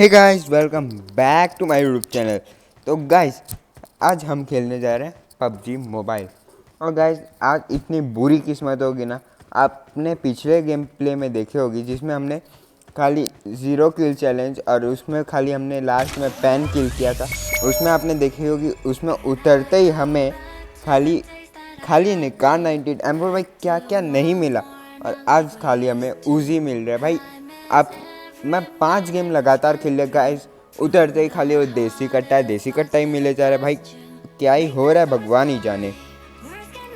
Hey guys, welcome back to my YouTube channel. तो guys, आज हम खेलने जा रहे हैं पबजी मोबाइल। और गाइस, आज इतनी बुरी किस्मत होगी ना, आपने पिछले गेम प्ले में देखे होगी जिसमें हमने खाली 0 किल चैलेंज और उसमें खाली हमने लास्ट में 10 किल किया था। उसमें आपने देखी होगी, उसमें उतरते ही हमें खाली खाली नहीं कार 90 M4 भाई क्या क्या नहीं मिला। और आज खाली हमें उजी मिल रहा है भाई। आप मैं 5 गेम लगातार खेल लिया गाइस, उतरते ही खाली वो देसी कट्टा ही मिले जा रहा है भाई। क्या ही हो रहा है भगवान ही जाने।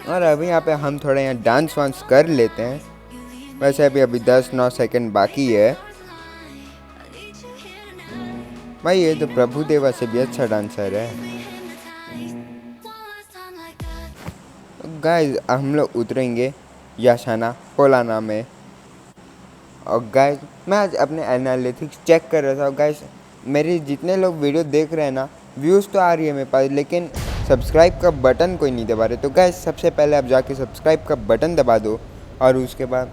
और अभी यहाँ पे हम थोड़ा यहाँ डांस वांस कर लेते हैं। वैसे अभी 10-9 सेकंड बाकी है भाई। ये तो प्रभु देवा से भी अच्छा डांसर है। गाइस, हम लोग उतरेंगे याशाना पोलाना में। और गाइस, मैं आज अपने एनालिटिक्स चेक कर रहा था। गाइस, मेरे जितने लोग वीडियो देख रहे हैं ना, व्यूज़ तो आ रही है मेरे पास, लेकिन सब्सक्राइब का बटन कोई नहीं दबा रहे। तो गाइस, सबसे पहले आप जाके सब्सक्राइब का बटन दबा दो। और उसके बाद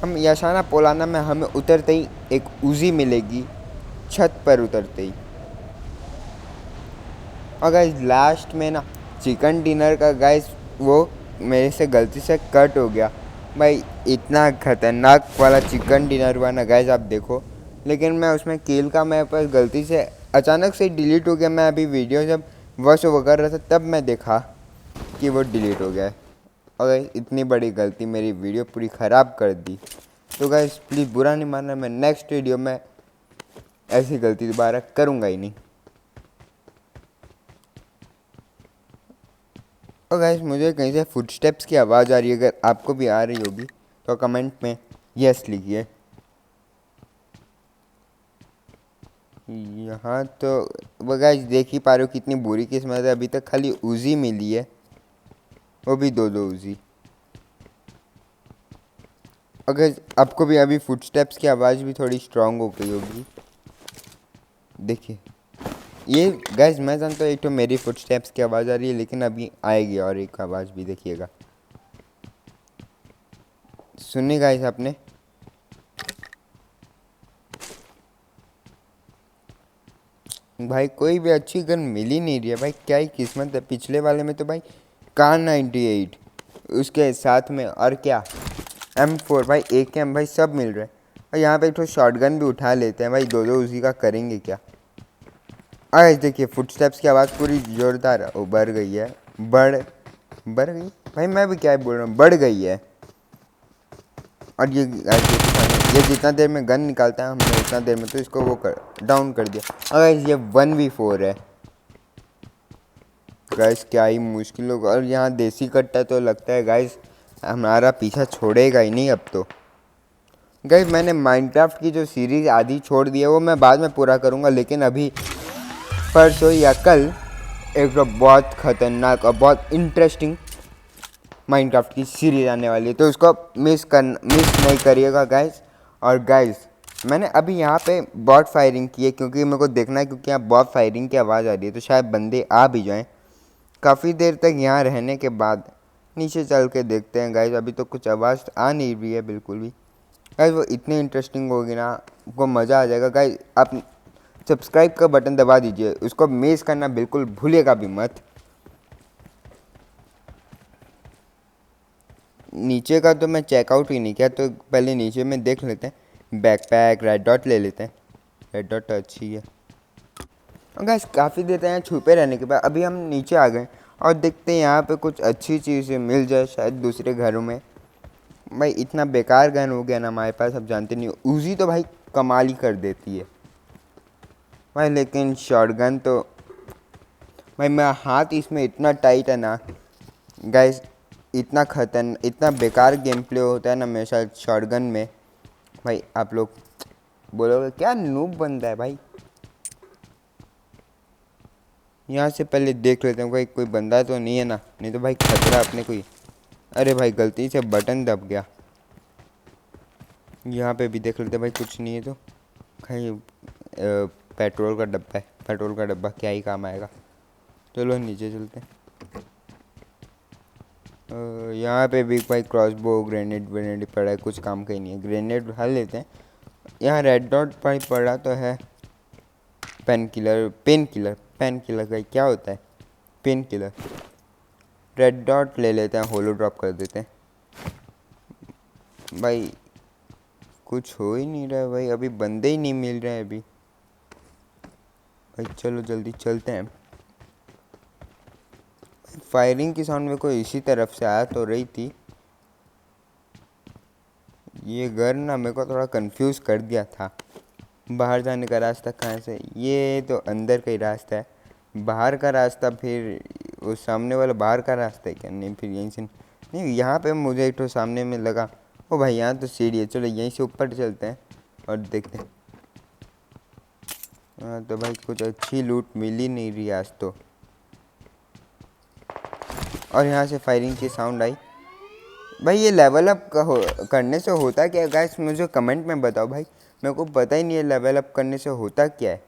हम याशाना पोलाना में हमें उतरते ही एक उजी मिलेगी, छत पर उतरते ही। और गाइस, लास्ट में ना चिकन डिनर का गाइस वो मेरे से गलती से कट हो गया भाई। इतना खतरनाक वाला चिकन डिनर हुआ ना गाइस, आप देखो। लेकिन मैं उसमें किल का मेरे पास गलती से अचानक से डिलीट हो गया। मैं अभी वीडियो जब वॉच ओवर कर रहा था तब मैं देखा कि वो डिलीट हो गया है। और गाइस, इतनी बड़ी गलती मेरी वीडियो पूरी ख़राब कर दी। तो गाइस, प्लीज़ बुरा नहीं मानना, मैं नेक्स्ट वीडियो में ऐसी गलती दोबारा करूँगा ही नहीं। और गाइस, मुझे कहीं से फुटस्टेप्स की आवाज़ आ रही है। अगर आपको भी आ रही होगी तो कमेंट में यस लिखिए। यहाँ तो वो गाइस देख ही पा रहे हो कितनी बुरी किस्मत है। अभी तक खाली उजी मिली है, वो भी 2-2 उजी। अगर आपको भी अभी फुटस्टेप्स की आवाज़ भी थोड़ी स्ट्रांग हो गई होगी, देखिए। ये गाइस, मैं जानता हूँ एक तो मेरी फुटस्टेप्स की आवाज़ आ रही है, लेकिन अभी आएगी और एक आवाज़ भी, देखिएगा। सुनी गाइस आपने? भाई कोई भी अच्छी गन मिल ही नहीं रही है भाई। क्या ही किस्मत है। पिछले वाले में तो भाई कार 98, उसके साथ में और क्या M4 भाई, AK भाई सब मिल रहे हैं। और यहाँ पे एक तो शॉटगन भी उठा लेते हैं भाई। 2-2 उसी का करेंगे क्या। आज देखिए फुटस्टेप्स की आवाज़ पूरी ज़ोरदार बढ़ गई है। बढ़ बढ़ गई भाई, मैं भी क्या बोल रहा हूँ, बढ़ गई है। और ये जितना देर में गन निकालता है हमने उतना देर में तो इसको वो कर डाउन कर दिया। अगर ये 1v4 है गाइस, क्या ही मुश्किल होगा। और यहाँ देसी कट्टा तो लगता है गाइस हमारा पीछा छोड़ेगा ही नहीं अब तो। गाइस, मैंने माइनक्राफ्ट की जो सीरीज़ आधी छोड़ दी है वो मैं बाद में पूरा करूँगा, लेकिन अभी परसों या कल एक तो बहुत ख़तरनाक और बहुत इंटरेस्टिंग माइनक्राफ्ट की सीरीज़ आने वाली है, तो उसको मिस नहीं करिएगा गाइस। और गाइस, मैंने अभी यहाँ पे बॉट फायरिंग की है क्योंकि मेरे को देखना है, क्योंकि यहाँ बॉट फायरिंग की आवाज़ आ रही है तो शायद बंदे आ भी जाएं। काफ़ी देर तक यहाँ रहने के बाद नीचे चल के देखते हैं गाइस। अभी तो कुछ आवाज़ आ नहीं रही है बिल्कुल भी गाइस। वो इतनी इंटरेस्टिंग होगी ना, आपको मज़ा आ जाएगा गाइस। आप सब्सक्राइब का बटन दबा दीजिए, उसको मिस करना बिल्कुल भूलिएगा भी मत। नीचे का तो मैं चेकआउट ही नहीं किया, तो पहले नीचे में देख लेते हैं। बैकपैक रेड डॉट ले लेते हैं, रेड डॉट अच्छी है। और गाइस, काफ़ी देर तक यहाँ छुपे रहने के बाद अभी हम नीचे आ गए और देखते हैं यहाँ पे कुछ अच्छी चीज़ें मिल जाए शायद दूसरे घरों में। भाई इतना बेकार गन हो गया ना हमारे पास, अब जानते नहीं। उजी तो भाई कमाल ही कर देती है भाई, लेकिन शॉटगन तो भाई मेरा हाथ इसमें इतना टाइट है ना गाइस। इतना बेकार गेम प्ले होता है ना मेरे साथ शॉटगन में भाई। आप लोग बोलोगे क्या नूब बनता है भाई। यहाँ से पहले देख लेते हैं भाई कोई बंदा तो नहीं है ना, नहीं तो भाई खतरा अपने कोई। अरे भाई गलती से बटन दब गया। यहाँ पे भी देख लेते हैं भाई, कुछ नहीं है तो भाई पेट्रोल का डब्बा है। पेट्रोल का डब्बा क्या ही काम आएगा। चलो नीचे चलते हैं। यहाँ पे भी भाई क्रॉसबो ग्रेनेड पड़ा है, कुछ काम का ही नहीं है। ग्रेनेड उठा लेते हैं। यहाँ रेड डॉट भाई पड़ा तो है, पेन किलर का क्या होता है? Pain killer. रेड डॉट ले लेते हैं, होलो ड्रॉप कर देते हैं। भाई कुछ हो ही नहीं रहा है भाई, अभी बंदे ही नहीं मिल रहे हैं अभी। भाई चलो जल्दी चलते हैं। फायरिंग की साउंड मेरे को इसी तरफ से आया तो रही थी। ये घर ना मेरे को थोड़ा कंफ्यूज कर दिया था। बाहर जाने का रास्ता कहाँ से? ये तो अंदर का ही रास्ता है। बाहर का रास्ता फिर वो सामने वाला बाहर का रास्ता है क्या? नहीं, फिर यहीं से नहीं, यहाँ पे मुझे एक तो सामने में लगा। ओ भाई यहाँ तो सीढ़ी है, चलो यहीं से ऊपर चलते हैं और देखते हैं। हाँ तो भाई कुछ अच्छी लूट मिल ही नहीं रही आज तो। और यहाँ से फायरिंग की साउंड आई। भाई ये लेवल अप करने से होता क्या है गाइस? मुझे कमेंट में बताओ भाई, मेरे को पता ही नहीं है लेवल अप करने से होता क्या है।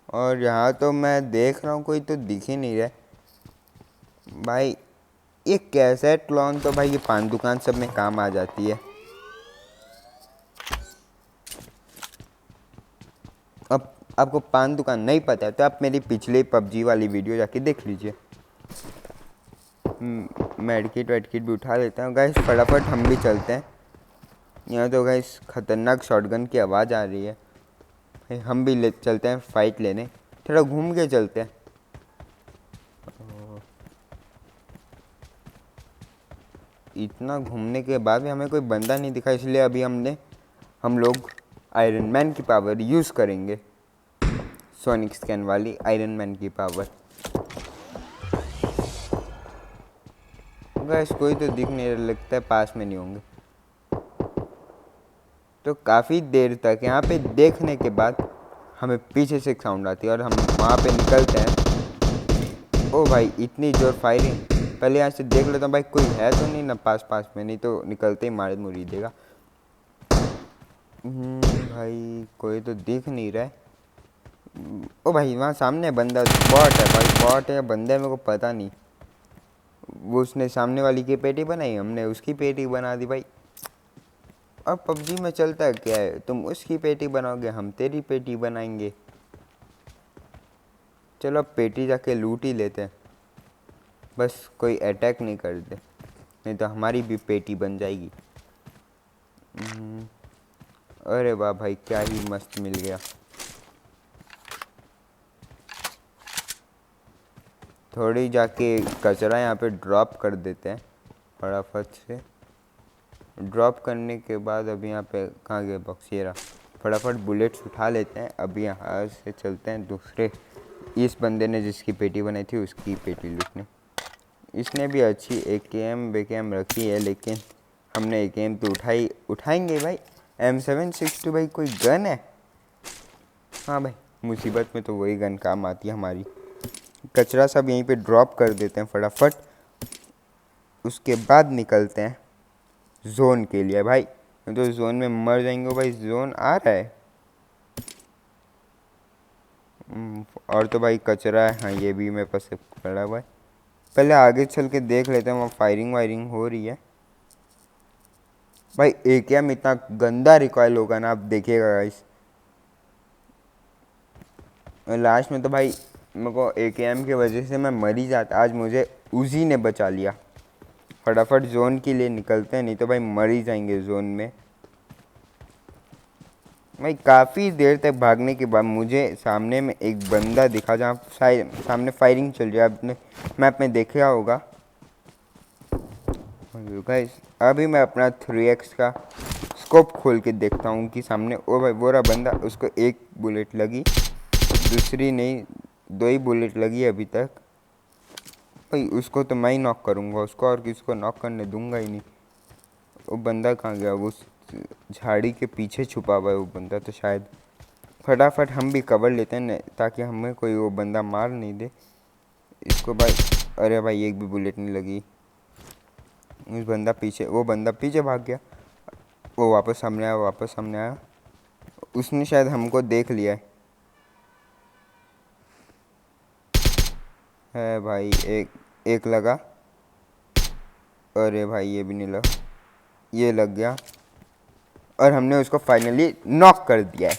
और यहाँ तो मैं देख रहा हूँ कोई तो दिख ही नहीं रहा भाई। ये कैसेट क्लोन तो भाई ये पान दुकान सब में काम आ जाती है। अब आपको पान दुकान नहीं पता है तो आप मेरी पिछली पबजी वाली वीडियो जाके देख लीजिए। मेडकिट वेडकिट भी उठा लेते हैं गाइस, फटाफट हम भी चलते हैं। यहाँ तो गाइस खतरनाक शॉटगन की आवाज़ आ रही है। हम भी चलते हैं फाइट लेने, थोड़ा घूम के चलते हैं। इतना घूमने के बाद भी हमें कोई बंदा नहीं दिखा, इसलिए अभी हम लोग आयरन मैन की पावर यूज़ करेंगे। सोनिक स्कैन वाली आयरन मैन की पावर। गैस कोई तो दिख नहीं लगता है, पास में नहीं होंगे। तो काफ़ी देर तक यहाँ पे देखने के बाद हमें पीछे से एक साउंड आती है और हम वहाँ पे निकलते हैं। ओ भाई इतनी जोर फायरिंग, पहले यहाँ से देख लेता हूँ भाई कोई है तो नहीं ना पास में, नहीं तो निकलते ही मार मुरी देगा। भाई कोई तो दिख नहीं रहा है। ओ भाई वहाँ सामने बंदा, बॉट है भाई, बॉट है बंदा है मेरे को पता नहीं। वो उसने सामने वाली की पेटी बनाई, हमने उसकी पेटी बना दी भाई। अब पबजी में चलता है क्या है, तुम उसकी पेटी बनाओगे हम तेरी पेटी बनाएंगे। चलो अब पेटी जाके लूट ही लेते हैं, बस कोई अटैक नहीं कर दे, नहीं तो हमारी भी पेटी बन जाएगी। अरे वाह भाई क्या ही मस्त मिल गया। थोड़ी जाके कचरा यहाँ पे ड्रॉप कर देते हैं फटाफट से। ड्रॉप करने के बाद अभी यहाँ पे कहाँ गया बॉक्स, ये रहा। फटाफट बुलेट्स उठा लेते हैं। अभी यहाँ से चलते हैं दूसरे, इस बंदे ने जिसकी पेटी बनाई थी उसकी पेटी लूटने। इसने भी अच्छी AKM बेकेम रखी है, लेकिन हमने AKM तो उठाएंगे भाई। M762 भाई कोई गन है? हाँ भाई मुसीबत में तो वही गन काम आती है हमारी। कचरा सब यहीं पे ड्रॉप कर देते हैं फटाफट, उसके बाद निकलते हैं जोन के लिए भाई। तो जोन में मर जाएंगे भाई, जोन आ रहा है। और तो भाई कचरा है, हाँ ये भी मेरे पास पड़ा हुआ है। पहले आगे चल के देख लेते हैं, वहाँ फायरिंग वायरिंग हो रही है। भाई AKM इतना गंदा रिकॉइल होगा ना, आप देखिएगा गाइस। लास्ट में तो भाई मेरे को AKM की वजह से मैं मर ही जाता, आज मुझे उजी ने बचा लिया। फटाफट जोन के लिए निकलते हैं, नहीं तो भाई मर ही जाएंगे जोन में। भाई काफ़ी देर तक भागने के बाद मुझे सामने में एक बंदा दिखा, जहाँ सामने फायरिंग चल रही है। आपने मैप में देखा होगा गाइस। अभी मैं अपना 3x का स्कोप खोल के देखता हूँ कि सामने, ओ भाई वो रहा बंदा। उसको एक बुलेट लगी, दूसरी नहीं, 2 ही बुलेट लगी अभी तक। भाई उसको तो मैं ही नॉक करूँगा, उसको और किसको नॉक करने दूंगा ही नहीं। वो बंदा कहाँ गया? वो झाड़ी के पीछे छुपा हुआ है वो बंदा तो शायद। फटाफट हम भी कवर लेते हैं ताकि हमें कोई वो बंदा मार नहीं दे इसको भाई। अरे भाई एक भी बुलेट नहीं लगी। वो बंदा पीछे भाग गया। वो वापस सामने आया, उसने शायद हमको देख लिया है भाई। एक लगा। अरे भाई ये भी नहीं लगा, ये लग गया। और हमने उसको फाइनली नॉक कर दिया है।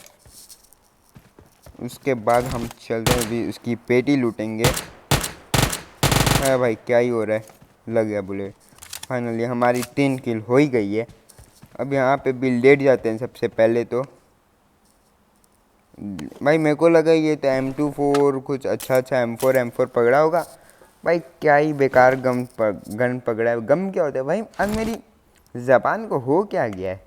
उसके बाद हम चलते हैं अभी उसकी पेटी लूटेंगे। है भाई क्या ही हो रहा है, लग गया बुलेट। फाइनली हमारी 3 किल हो ही गई है। अब यहाँ पे भी लेट जाते हैं सबसे पहले तो। भाई मेरे को लगा ये तो M24 कुछ अच्छा M4 पकड़ा होगा। भाई क्या ही बेकार गन पकड़ा है। गम क्या होता है भाई, अब मेरी ज़बान को हो क्या गया है।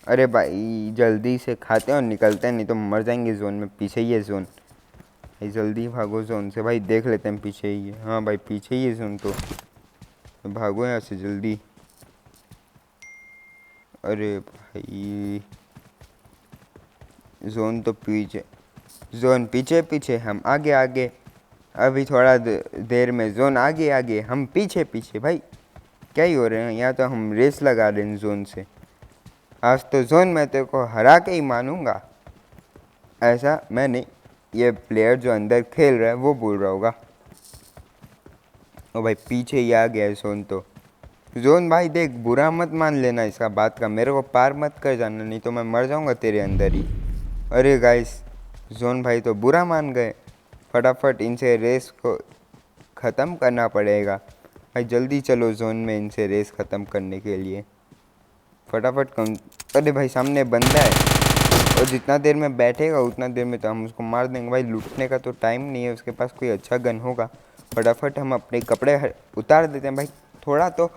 अरे भाई जल्दी से खाते हैं और निकलते हैं, नहीं तो मर जाएंगे जोन में। पीछे ही है जोन भाई, जल्दी भागो जोन से। भाई देख लेते हैं पीछे ही है। हाँ भाई पीछे ही है जोन, तो भागो यहाँ से जल्दी। अरे भाई जोन तो पीछे, जोन पीछे पीछे, हम आगे आगे। अभी थोड़ा देर में जोन आगे आगे, हम पीछे पीछे। भाई क्या ही हो रहे हैं यहाँ, तो हम रेस लगा रहे हैं जोन से। आज तो जोन में तेरे को हरा के ही मानूंगा। ऐसा मैं नहीं, ये प्लेयर जो अंदर खेल रहा है वो बोल रहा होगा। ओ भाई पीछे ही आ गया है जोन तो। जोन भाई देख, बुरा मत मान लेना इसका बात का, मेरे को पार मत कर जाना, नहीं तो मैं मर जाऊंगा तेरे अंदर ही। अरे गाइस जोन भाई तो बुरा मान गए। फटाफट इनसे रेस को ख़त्म करना पड़ेगा भाई, जल्दी चलो जोन में इनसे रेस ख़त्म करने के लिए। फटाफट कम। अरे भाई सामने बंदा है, और जितना देर में बैठेगा उतना देर में तो हम उसको मार देंगे। भाई लूटने का तो टाइम नहीं है, उसके पास कोई अच्छा गन होगा। फटाफट हम अपने कपड़े उतार देते हैं भाई, थोड़ा तो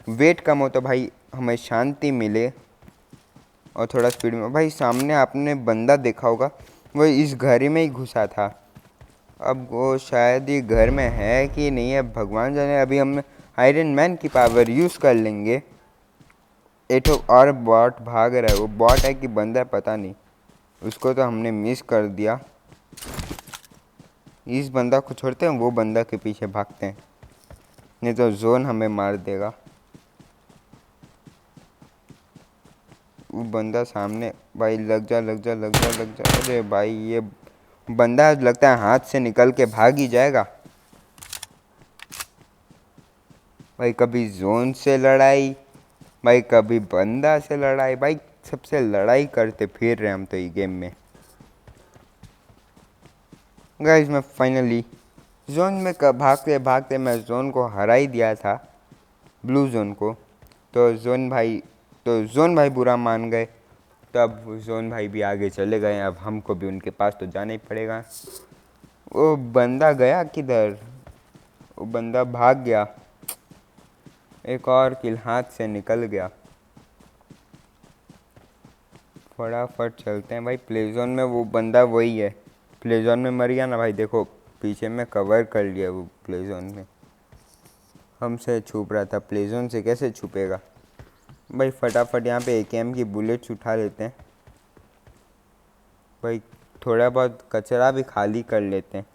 वेट कम हो तो भाई हमें शांति मिले। और थोड़ा स्पीड में। भाई सामने आपने बंदा देखा होगा, वो इस घर में ही घुसा था। अब वो शायद ही घर में है कि नहीं है भगवान जाने। अभी हम आयरन मैन की पावर यूज़ कर लेंगे। एक और बॉट भाग रहा है, वो बॉट है कि बंदा है पता नहीं, उसको तो हमने मिस कर दिया। इस बंदा को छोड़ते हैं, वो बंदा के पीछे भागते हैं, नहीं तो जोन हमें मार देगा। वो बंदा सामने। भाई लग जा लग जा लग जा लग जा। अरे भाई ये बंदा लगता है हाथ से निकल के भाग ही जाएगा। भाई कभी जोन से लड़ाई, भाई कभी बंदा से लड़ाई। भाई सबसे लड़ाई करते फिर रहे हम तो ये गेम में। गाइस मैं फाइनली जोन में भागते भागते मैं जोन को हरा ही दिया था, ब्लू जोन को। तो जोन भाई बुरा मान गए, तो अब जोन भाई भी आगे चले गए। अब हमको भी उनके पास तो जाना ही पड़ेगा। वो बंदा गया किधर, वो बंदा भाग गया। एक और किल हाथ से निकल गया। फटाफट चलते हैं भाई प्ले जोन में। वो बंदा वही है, प्ले जोन में मर गया ना भाई। देखो पीछे में कवर कर लिया वो प्ले जोन में, हमसे छुप रहा था। प्ले जोन से कैसे छुपेगा भाई। फटाफट यहाँ पे AKM की बुलेट्स उठा लेते हैं भाई, थोड़ा बहुत कचरा भी खाली कर लेते हैं।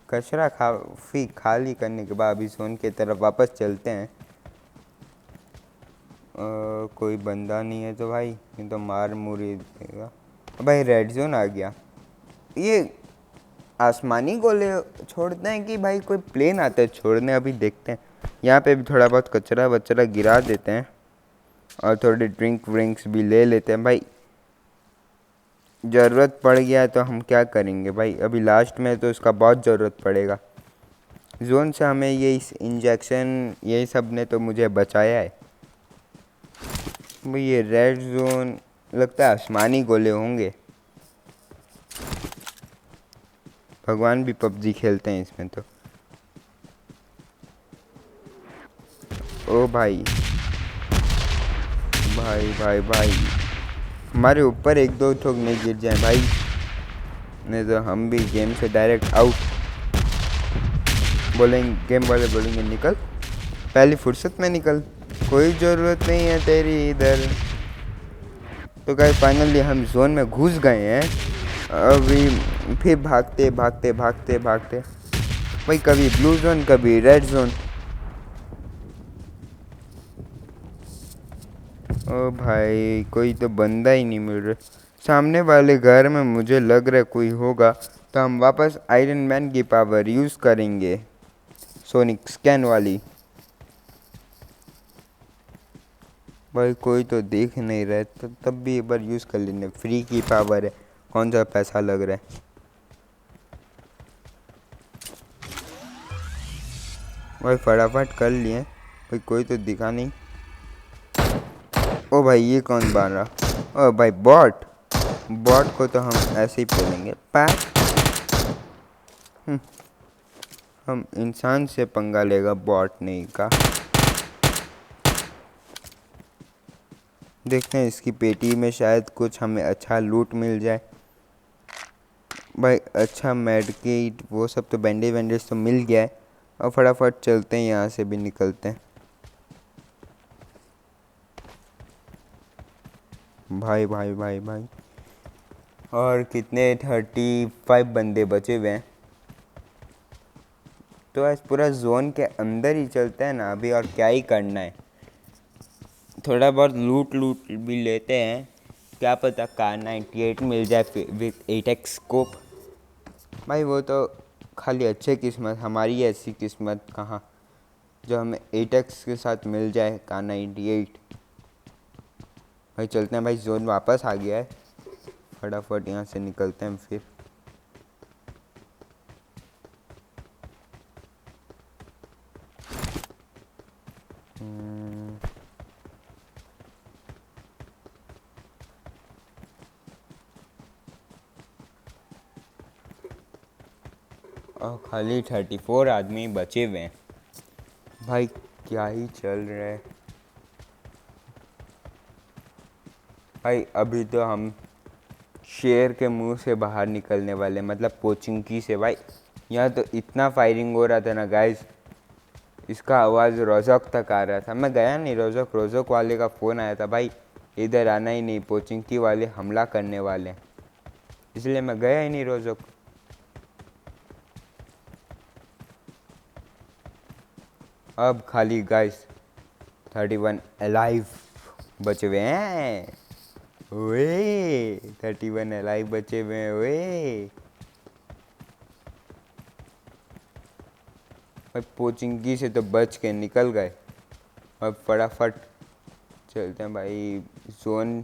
कचरा काफ़ी खाली करने के बाद अभी जोन की तरफ वापस चलते हैं। कोई बंदा नहीं है तो भाई, नहीं तो मार मुरी देगा। भाई रेड जोन आ गया। ये आसमानी गोले छोड़ते हैं कि भाई कोई प्लेन आता है छोड़ने, अभी देखते हैं। यहाँ पे भी थोड़ा बहुत कचरा वचरा गिरा देते हैं और थोड़े ड्रिंक व्रिंक्स भी ले लेते हैं भाई। ज़रूरत पड़ गया तो हम क्या करेंगे भाई, अभी लास्ट में तो उसका बहुत ज़रूरत पड़ेगा। जोन से हमें ये इंजेक्शन यही सब ने तो मुझे बचाया है भाई। ये रेड जोन लगता है आसमानी गोले होंगे। भगवान भी PUBG खेलते हैं इसमें तो। ओ भाई भाई भाई भाई हमारे ऊपर एक दो ठोक नहीं गिर जाए भाई, नहीं तो हम भी गेम से डायरेक्ट आउट। बोलेंगे गेम वाले, बोलेंगे निकल पहली फुर्सत में निकल, कोई ज़रूरत नहीं है तेरी इधर। तो गाइस फाइनली हम जोन में घुस गए हैं। अभी फिर भागते भागते भागते भागते भाई, कभी ब्लू जोन कभी रेड जोन। ओ भाई कोई तो बंदा ही नहीं मिल रहा सामने वाले घर में। मुझे लग रहा है कोई होगा, तो हम वापस आयरन मैन की पावर यूज़ करेंगे, सोनिक स्कैन वाली। भाई कोई तो देख नहीं रहा है तो तब भी एक बार यूज़ कर लेने, फ्री की पावर है, कौन सा पैसा लग रहा है। भाई फटाफट कर लिए भाई, कोई तो दिखा नहीं। ओ भाई ये कौन बार रहा, ओ भाई बॉट, बॉट को तो हम ऐसे ही पेलेंगे पैक। हम इंसान से पंगा लेगा, बॉट नहीं का। देखते हैं इसकी पेटी में शायद कुछ हमें अच्छा लूट मिल जाए। भाई अच्छा मेड किट वो सब तो, बैंडेज वैंडेज तो मिल गया है। और फटाफट चलते हैं, यहाँ से भी निकलते हैं। भाई भाई भाई भाई, और कितने 35 बंदे बचे हुए हैं। तो आज पूरा जोन के अंदर ही चलते हैं ना अभी, और क्या ही करना है। थोड़ा बहुत लूट लूट भी लेते हैं, क्या पता कार 98 मिल जाए विथ 8x स्कोप। भाई वो तो खाली अच्छे किस्मत, हमारी ऐसी किस्मत कहाँ जो हमें 8x के साथ मिल जाए कार 98। भाई चलते हैं भाई, जोन वापस आ गया है, फटाफट यहाँ से निकलते हैं फिर। और खाली 34 आदमी बचे हुए हैं। भाई क्या ही चल रहा है भाई। अभी तो हम शेर के मुंह से बाहर निकलने वाले, मतलब पोचिंकी से। भाई यहाँ तो इतना फायरिंग हो रहा था ना गाइस, इसका आवाज़ रोज़क तक आ रहा था। मैं गया नहीं रोज़क, रोज़क वाले का फ़ोन आया था भाई इधर आना ही नहीं, पोचिंकी वाले हमला करने वाले, इसलिए मैं गया ही नहीं रोज़क। अब खाली गाइस 31 अलाइव बचे हुए हैं। ओए 31 अलाइव बचे हुए हैं ओए। भाई पोचिंकी से तो बच के निकल गए। अब फटाफट चलते हैं भाई जोन।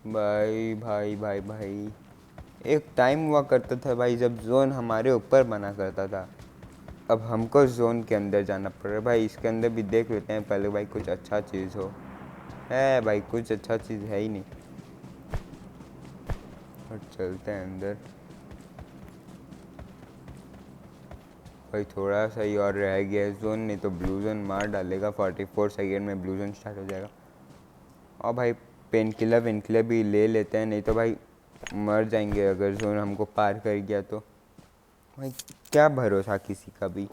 भाई भाई भाई भाई, एक टाइम हुआ करता था भाई जब जोन हमारे ऊपर बना करता था। अब हमको जोन के अंदर जाना पड़ रहा है भाई। इसके अंदर भी देख लेते हैं पहले भाई, कुछ अच्छा चीज़ हो। है भाई कुछ अच्छा चीज़ है ही नहीं। और चलते हैं अंदर भाई, थोड़ा सा ही और रह गया है जोन, नहीं तो ब्लू जोन मार डालेगा। 44 सेकेंड में ब्लू जोन स्टार्ट हो जाएगा। और भाई पेन किलर भी ले लेते हैं, नहीं तो भाई मर जाएंगे अगर जोन हमको पार कर गया तो। भाई क्या भरोसा किसी का भी।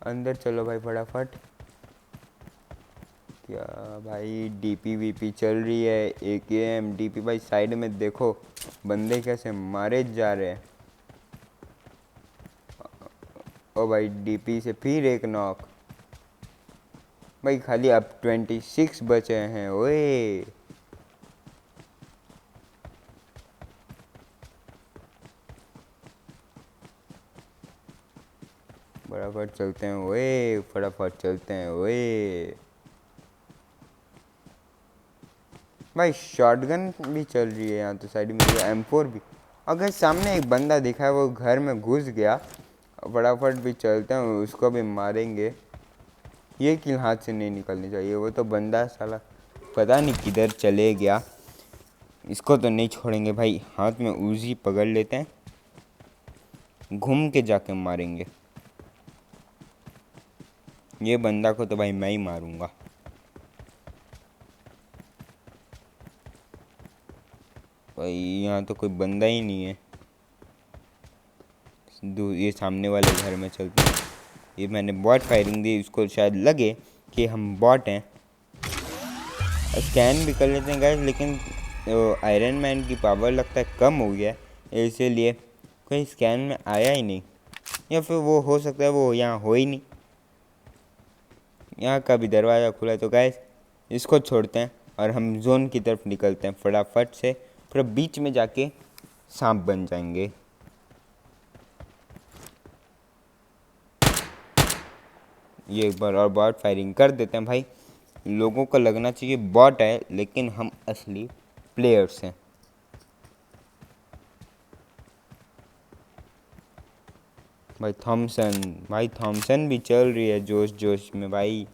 अंदर चलो भाई फटाफट। क्या भाई डीपी वीपी चल रही है, AKM डीपी। भाई साइड में देखो बंदे कैसे मारे जा रहे हैं। ओ भाई डीपी से फिर एक नॉक। भाई खाली अब 26 बचे हैं ओए। फटाफट चलते हैं ओए, फटाफट चलते हैं ओए। भाई शॉटगन भी चल रही है यहाँ तो साइड में, M4 भी। अगर सामने एक बंदा दिखा है वो घर में घुस गया, फटाफट भी चलते हैं उसको भी मारेंगे। ये किल हाथ से नहीं निकलनी चाहिए। वो तो बंदा साला पता नहीं किधर चले गया, इसको तो नहीं छोड़ेंगे भाई। हाथ में उजी पकड़ लेते हैं, घूम के जाके मारेंगे। ये बंदा को तो भाई मैं ही मारूंगा। भाई यहाँ तो कोई बंदा ही नहीं है। ये सामने वाले घर में चलते हैं। ये मैंने बॉट फायरिंग दी, उसको शायद लगे कि हम बॉट हैं। स्कैन भी कर लेते हैं गाइस, लेकिन आयरन मैन की पावर लगता है कम हो गया है, इसीलिए कोई स्कैन में आया ही नहीं। या फिर वो हो सकता है वो यहाँ हो ही नहीं। यहाँ का भी दरवाज़ा खुला है तो गाइस इसको छोड़ते हैं और हम जोन की तरफ निकलते हैं फटाफट से। पूरा बीच में जाके सांप बन जाएंगे। ये एक बार और बॉट फायरिंग कर देते हैं भाई। लोगों को लगना चाहिए बॉट है, लेकिन हम असली प्लेयर्स हैं। भाई थॉमसन भी चल रही है जोश जोश में भाई।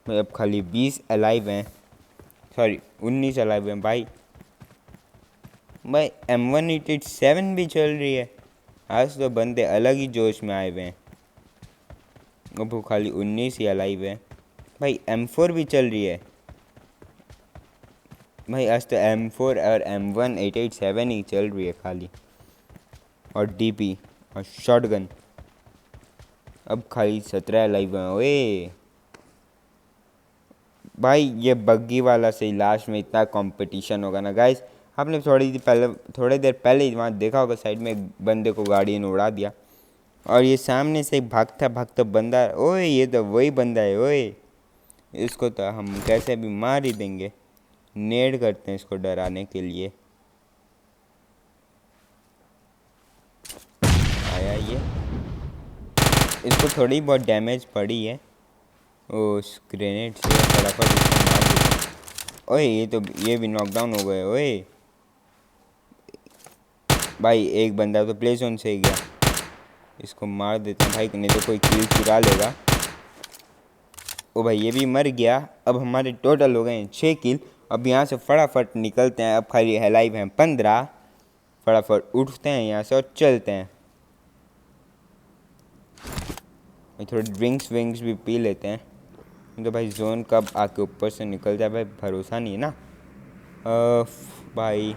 अब खाली 20 अलाइव हैं, सॉरी 19 अलाइव हैं भाई। M187 भी चल रही है। आज तो बंदे अलग ही जोश में आए हुए हैं। अब वो खाली 19 ही अलाइव है भाई। M4 भी चल रही है भाई। आज तो M4 और M1887 ही चल रही है खाली, और DP और शॉटगन। अब खाली 17 लाइव हैं। ओए भाई ये बग्गी वाला से लास्ट में इतना कंपटीशन होगा ना गाइस। आपने थोड़ी देर पहले ही वहाँ देखा होगा, साइड में एक बंदे को गाड़ी ने उड़ा दिया, और ये सामने से भागता भागता बंदा। ओए ये तो वही बंदा है। ओए इसको तो हम कैसे भी मार ही देंगे। नेड करते हैं इसको डराने के लिए। आया ये, इसको थोड़ी बहुत डैमेज पड़ी है। उस ग्रेनेड से फटाफट इसको मार देते। ओए ये भी नॉकडाउन हो गए। ओए भाई एक बंदा तो प्ले जोन से ही गया, इसको मार देते हैं भाई, नहीं तो कोई किल चुरा लेगा। ओ भाई ये भी मर गया। अब हमारे टोटल हो गए हैं 6 किल। अब यहाँ से फटाफट निकलते हैं। अब खाली लाइव हैं 15। फटाफट उठते हैं यहाँ से और चलते हैं। थोड़े ड्रिंक्स विंक्स भी पी लेते हैं, तो भाई जोन कब आके ऊपर से निकल जाए भाई भरोसा नहीं है ना। भाई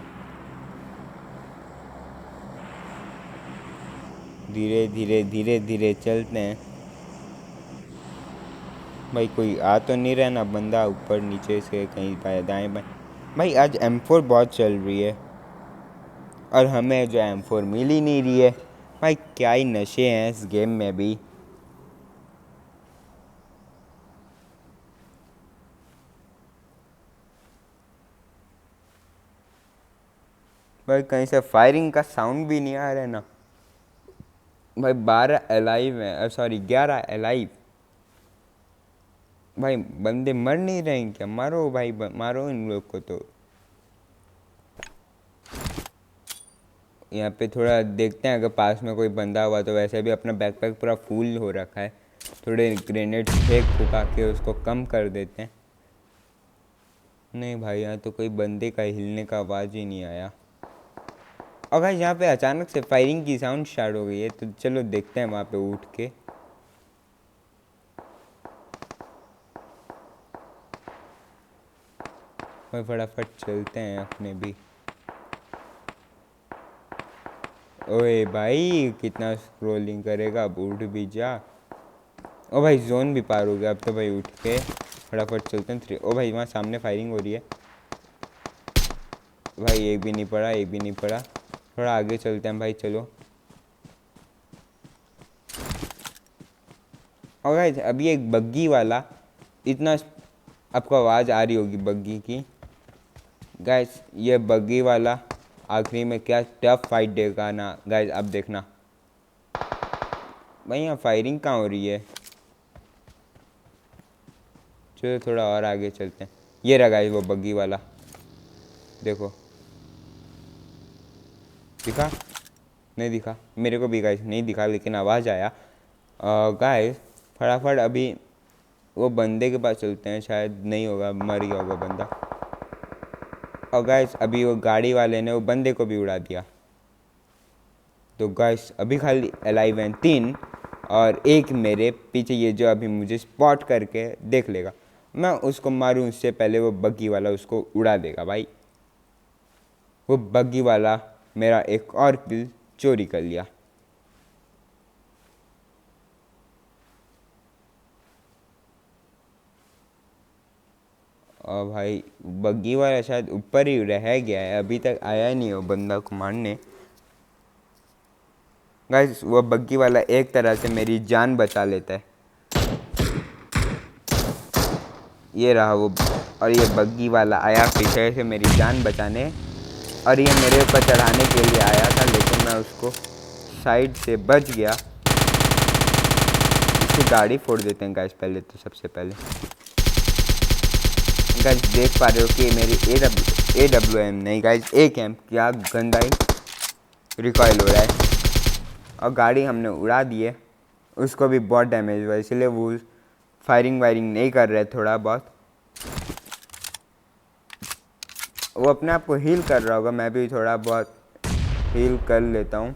धीरे धीरे धीरे धीरे चलते हैं भाई। कोई आ तो नहीं रहा ना बंदा ऊपर नीचे से कहीं दाएं बाएं। भाई आज M4 बहुत चल रही है, और हमें जो M4 मिल ही नहीं रही है भाई। क्या ही नशे हैं इस गेम में भी। भाई कहीं से फायरिंग का साउंड भी नहीं आ रहा है ना भाई। 12 अलाइव हैं, सॉरी 11 अलाइव। भाई बंदे मर नहीं रहे हैं क्या? मारो भाई, मारो इन लोग को। तो यहाँ पे थोड़ा देखते हैं, अगर पास में कोई बंदा हुआ तो। वैसे भी अपना बैकपैक पूरा फुल हो रखा है। थोड़े ग्रेनेड फेंक फुका के उसको कम कर देते हैं। नहीं भाई यहाँ तो कोई बंदे का हिलने का आवाज़ ही नहीं आया। और भाई यहाँ पे अचानक से फायरिंग की साउंड स्टार्ट हो गई है, तो चलो देखते हैं वहाँ पे उठ के। भाई फटाफट चलते हैं अपने भी। ओए भाई कितना स्क्रोलिंग करेगा, अब उठ भी जा। ओ भाई जोन भी पार हो गया। अब तो भाई उठ के फटाफट चलते हैं 3। ओ भाई वहाँ सामने फायरिंग हो रही है भाई। एक भी नहीं पड़ा, एक भी नहीं पड़ा। थोड़ा आगे चलते हैं भाई, चलो। और गाइस अभी एक बग्गी वाला, इतना आपको आवाज़ आ रही होगी बग्गी की। गाइस ये बग्गी वाला आखिरी में क्या टफ फाइट देगा ना गाइस, अब देखना। भाई यहाँ फायरिंग कहाँ हो रही है? चलो थोड़ा और आगे चलते हैं। ये रहा गाइस वो बग्गी वाला, देखो। दिखा? नहीं दिखा मेरे को भी गाइस, नहीं दिखा, लेकिन आवाज़ आया। गाइस फटाफट अभी वो बंदे के पास चलते हैं। शायद नहीं होगा, मर गया होगा बंदा। और गाइस अभी वो गाड़ी वाले ने वो बंदे को भी उड़ा दिया। तो गाइस अभी खाली अलाइव हैं 3, और एक मेरे पीछे, ये जो अभी मुझे स्पॉट करके देख लेगा। मैं उसको मारूं उससे पहले वो बग्गी वाला उसको उड़ा देगा भाई। वो बग्गी वाला मेरा एक और किल चोरी कर लिया। और भाई बग्गी वाला शायद ऊपर ही रह गया है, अभी तक आया नहीं वो बंदा को मारने। गाइस वो बग्गी वाला एक तरह से मेरी जान बचा लेता है। ये रहा वो, और ये बग्गी वाला आया पीछे से मेरी जान बचाने, और ये मेरे ऊपर चढ़ाने के लिए आया था, लेकिन मैं उसको साइड से बच गया। इसकी गाड़ी फोड़ देते हैं गाइस पहले तो, सबसे पहले। गाइस देख पा रहे हो कि मेरी AWM नहीं गाइस ACAM क्या गंदा ही रिकॉइल हो रहा है। और गाड़ी हमने उड़ा दी है, उसको भी बहुत डैमेज हुआ, इसलिए वो फायरिंग वायरिंग नहीं कर रहे थोड़ा बहुत। वो अपने आप को हील कर रहा होगा, मैं भी थोड़ा बहुत हील कर लेता हूँ।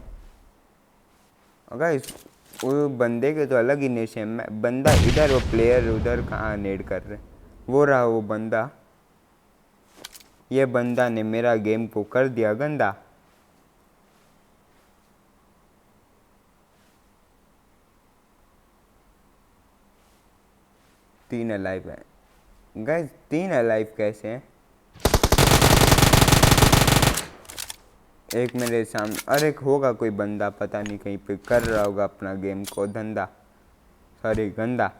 गाइस वो बंदे के तो अलग ही नेश है। बंदा इधर, वो प्लेयर उधर कहाँ नेड कर रहे, वो रहा वो बंदा। ये बंदा ने मेरा गेम को कर दिया गंदा। तीन अलाइव है गाइस, 3 अलाइव कैसे हैं? एक मेरे सामने, अरे होगा कोई बंदा, पता नहीं कहीं पे कर रहा होगा अपना गेम को धंधा, सॉरी गंदा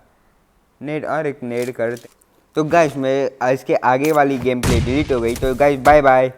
नेड। और एक नेड करते। तो गाइस मैं इसके आगे वाली गेम प्ले डिलीट हो गई, तो गाइस बाय बाय।